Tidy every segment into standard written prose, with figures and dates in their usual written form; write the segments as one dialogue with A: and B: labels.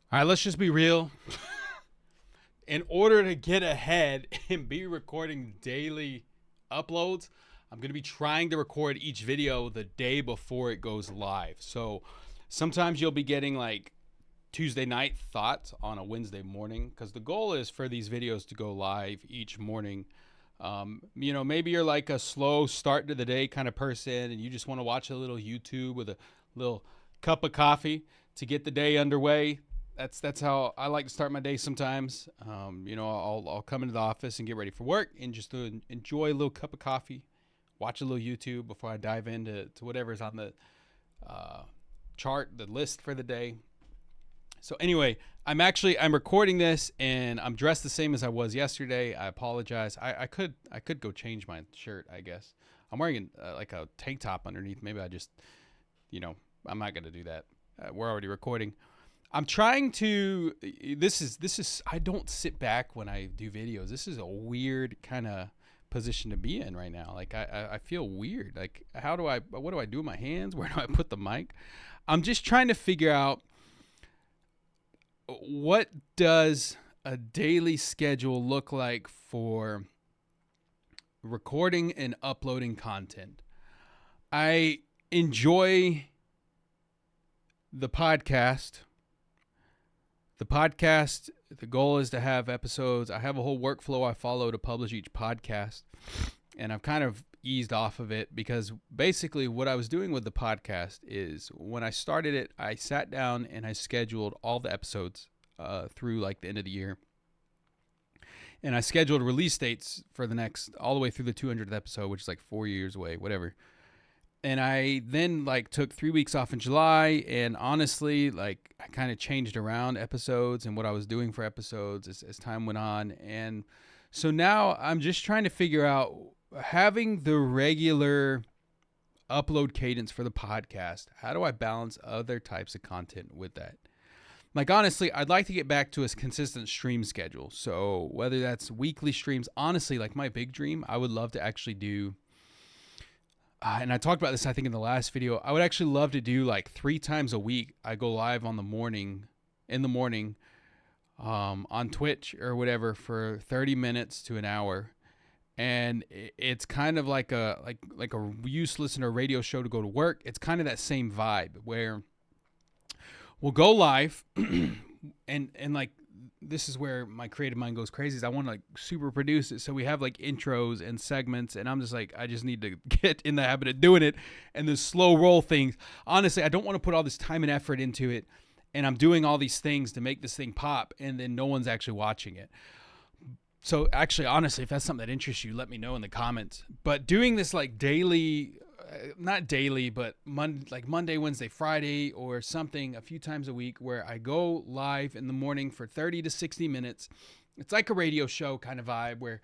A: All right, let's just be real. In order to get ahead and be recording daily uploads, I'm going to be trying to record each video the day before it goes live. So sometimes you'll be getting like Tuesday night thoughts on a Wednesday morning because the goal is for these videos to go live each morning. Maybe you're like a slow start to the day kind of person and you just want to watch a little YouTube with a little cup of coffee to get the day underway. That's how I like to start my day sometimes. I'll come into the office and get ready for work and just to enjoy a little cup of coffee, watch a little YouTube before I dive into whatever's on the chart, the list for the day. So anyway, I'm recording this and I'm dressed the same as I was yesterday. I apologize. I could go change my shirt, I guess. I'm wearing like a tank top underneath. Maybe I just, I'm not gonna do that. We're already recording. I'm trying to. This is. I don't sit back when I do videos. This is a weird kind of position to be in right now. Like I feel weird. Like what do I do with my hands? Where do I put the mic? I'm just trying to figure out what does a daily schedule look like for recording and uploading content. I enjoy the podcast. The goal is to have episodes. I have a whole workflow I follow to publish each podcast. And I've kind of eased off of it because basically what I was doing with the podcast is when I started it, I sat down and I scheduled all the episodes through like the end of the year. And I scheduled release dates for the next, all the way through the 200th episode, which is like 4 years away, whatever. And I then like took 3 weeks off in July, and honestly, like I kind of changed around episodes and what I was doing for episodes as time went on. And so now I'm just trying to figure out having the regular upload cadence for the podcast. How do I balance other types of content with that? Like honestly, I'd like to get back to a consistent stream schedule. So whether that's weekly streams, honestly, like my big dream, I would love to actually do and I talked about this, I think, in the last video. I would actually love to do like 3 times a week. I go live in the morning, on Twitch or whatever for 30 minutes to an hour, and it's kind of like a used listener radio show to go to work. It's kind of that same vibe where we'll go live, and like this is where my creative mind goes crazy is I want to like super produce it. So we have like intros and segments and I'm just like, I just need to get in the habit of doing it and the slow roll things. Honestly, I don't want to put all this time and effort into it. And I'm doing all these things to make this thing pop and then no one's actually watching it. So actually, honestly, if that's something that interests you, let me know in the comments. But doing this like daily, not daily, but Monday, Wednesday, Friday, or something a few times a week where I go live in the morning for 30 to 60 minutes. It's like a radio show kind of vibe where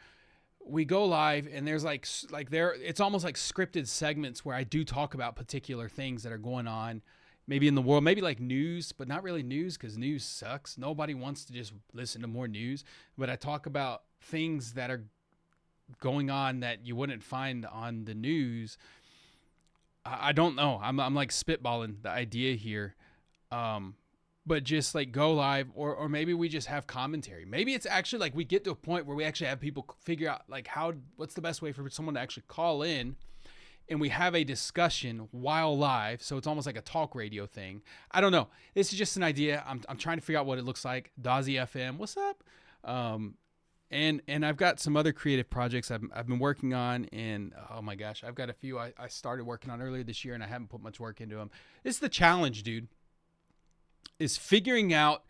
A: we go live and there's it's almost like scripted segments where I do talk about particular things that are going on maybe in the world, maybe like news, but not really news because news sucks. Nobody wants to just listen to more news, but I talk about things that are going on that you wouldn't find on the news. I don't know. I'm like spitballing the idea here. But just like go live or maybe we just have commentary. Maybe it's actually like we get to a point where we actually have people figure out like what's the best way for someone to actually call in and we have a discussion while live. So it's almost like a talk radio thing. I don't know. This is just an idea. I'm trying to figure out what it looks like. Dazzy FM, what's up? And I've got some other creative projects I've been working on, and oh my gosh, I've got a few I started working on earlier this year, and I haven't put much work into them. It's the challenge, dude, is figuring out,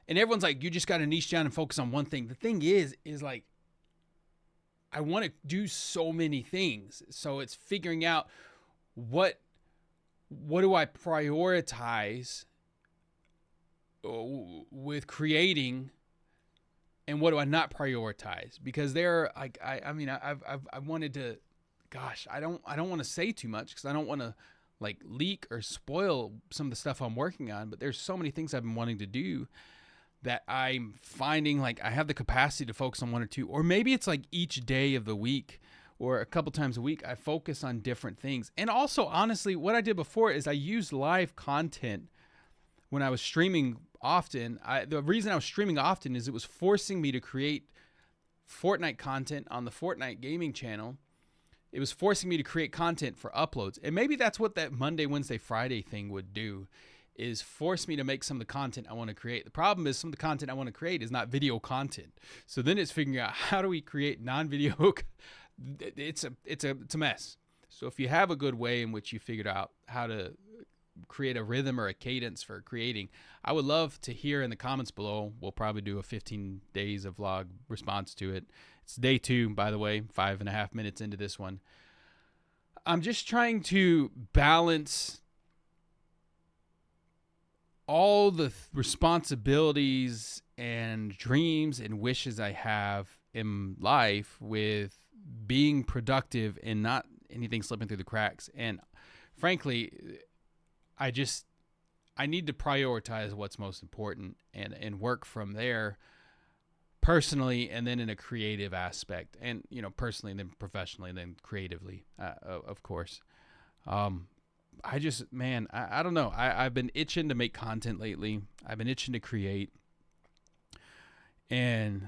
A: and everyone's like, you just got to niche down and focus on one thing. The thing is like, I want to do so many things, so it's figuring out what do I prioritize with creating. And what do I not prioritize? Because there, like, I've wanted to, gosh, I don't want to say too much because I don't want to like leak or spoil some of the stuff I'm working on. But there's so many things I've been wanting to do that I'm finding like I have the capacity to focus on one or two, or maybe it's like each day of the week or a couple times a week I focus on different things. And also, honestly, what I did before is I used live content when I was streaming often, the reason I was streaming often is it was forcing me to create Fortnite content on the Fortnite gaming channel. It was forcing me to create content for uploads. And maybe that's what that Monday, Wednesday, Friday thing would do, is force me to make some of the content I want to create. The problem is some of the content I want to create is not video content. So then it's figuring out how do we create non-video. It's a mess. So if you have a good way in which you figured out how to create a rhythm or a cadence for creating, I would love to hear in the comments below. We'll probably do a 15 days of vlog response to it. It's day 2, by the way, 5.5 minutes into this one. I'm just trying to balance all the responsibilities and dreams and wishes I have in life with being productive and not anything slipping through the cracks. And frankly, I need to prioritize what's most important and work from there personally, and then in a creative aspect, and personally, and then professionally, and then creatively, of course. I don't know. I've been itching to make content lately. I've been itching to create, and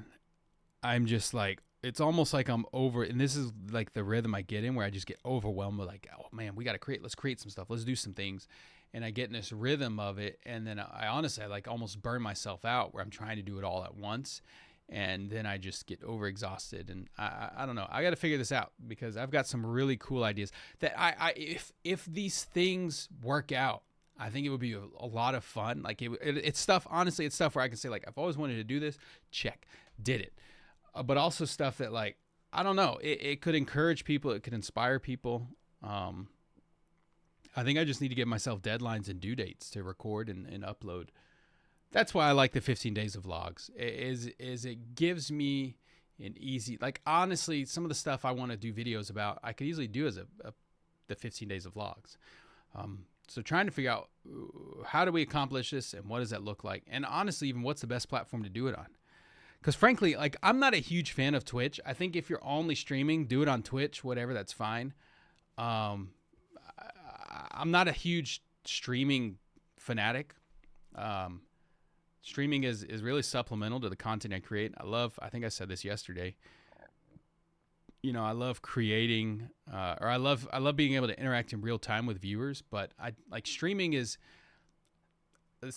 A: I'm just like, it's almost like I'm over, and this is like the rhythm I get in where I just get overwhelmed with like, oh man, we got to create. Let's create some stuff. Let's do some things. And I get in this rhythm of it. And then I honestly, like almost burn myself out where I'm trying to do it all at once. And then I just get overexhausted. And I don't know. I got to figure this out because I've got some really cool ideas that if these things work out, I think it would be a lot of fun. Like it's stuff, honestly, it's stuff where I can say like, I've always wanted to do this. Check. Did it. But also stuff that like, I don't know, it could encourage people. It could inspire people. I think I just need to give myself deadlines and due dates to record and upload. That's why I like the 15 days of vlogs. Is it gives me an easy, like honestly, some of the stuff I want to do videos about, I could easily do as the 15 days of vlogs. So trying to figure out how do we accomplish this and what does that look like? And honestly, even what's the best platform to do it on? Because frankly, like I'm not a huge fan of Twitch. I think if you're only streaming, do it on Twitch, whatever, that's fine. I'm not a huge streaming fanatic. Streaming is really supplemental to the content I create. I think I said this yesterday. I love creating, or I love being able to interact in real time with viewers, but I like streaming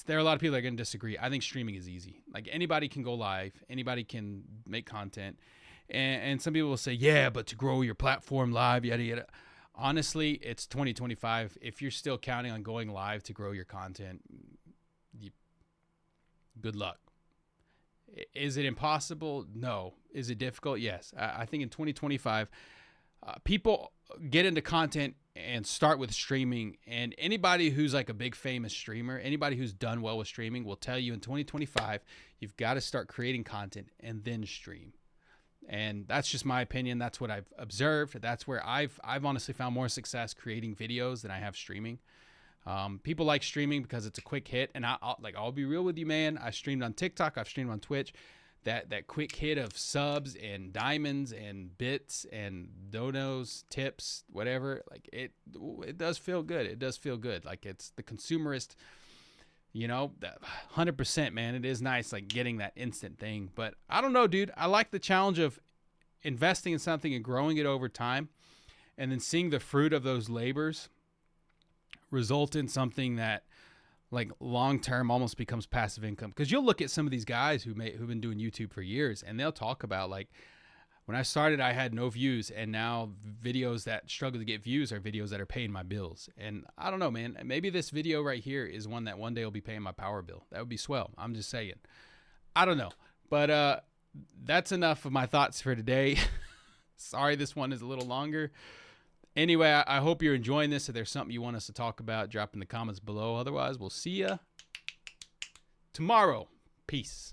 A: there are a lot of people that are going to disagree. I think streaming is easy. Like anybody can go live, anybody can make content. And some people will say, yeah, but to grow your platform live, yada, yada. Honestly, it's 2025. If you're still counting on going live to grow your content, good luck. Is it impossible? No. Is it difficult? Yes. I think in 2025, people get into content and start with streaming. And anybody who's like a big famous streamer, anybody who's done well with streaming will tell you in 2025, you've got to start creating content and then stream. And that's just my opinion. That's what I've observed. That's where I've honestly found more success creating videos than I have streaming. People like streaming because it's a quick hit. And I'll be real with you, man. I streamed on TikTok. I've streamed on Twitch. That quick hit of subs and diamonds and bits and donos, tips, whatever. Like it does feel good. It does feel good. Like it's the consumerist, 100%, man. It is nice, like getting that instant thing. But I don't know, dude. I like the challenge of investing in something and growing it over time and then seeing the fruit of those labors result in something that like long term almost becomes passive income. Because you'll look at some of these guys who've been doing YouTube for years, and they'll talk about like, when I started, I had no views, and now videos that struggle to get views are videos that are paying my bills. And I don't know, man. Maybe this video right here is one that one day will be paying my power bill. That would be swell. I'm just saying. I don't know. But that's enough of my thoughts for today. Sorry, this one is a little longer. Anyway, I hope you're enjoying this. If there's something you want us to talk about, drop in the comments below. Otherwise, we'll see ya tomorrow. Peace.